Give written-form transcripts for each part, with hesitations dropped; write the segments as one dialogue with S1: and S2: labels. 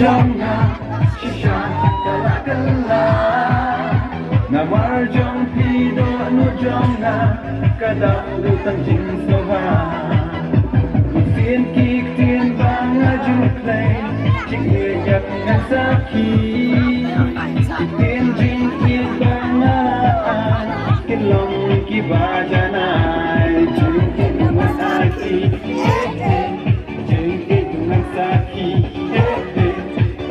S1: donga shisha kala kala namar jong pido no jonga kada utang jing soha sin kik tin banga ju play jing yak ngan saki tin jing kik banga kin long ki bajana jing kik masaki jing kik masaki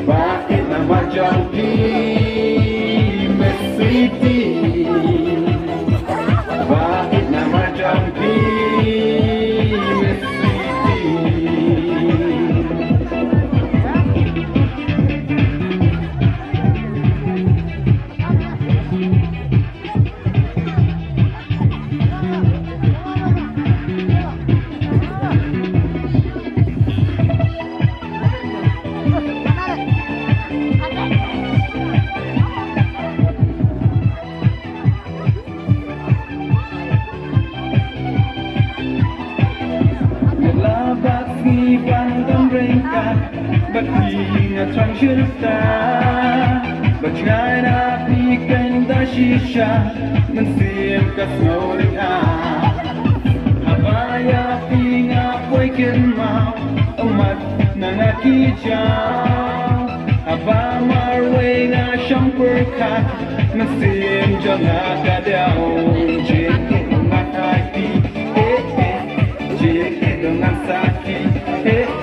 S1: bakit nama jangki mesiti bakit nama jangki mesiti Pandang ringkat Baking at trong syurta Bajngai na pikan da shisha Mensim ka snowing Habaya pinga poikin mau Umat na nakijaw Haba marway na siyang perkat Mensim dyan na kadaw Jiki ng nakaki Jiki ng nasaki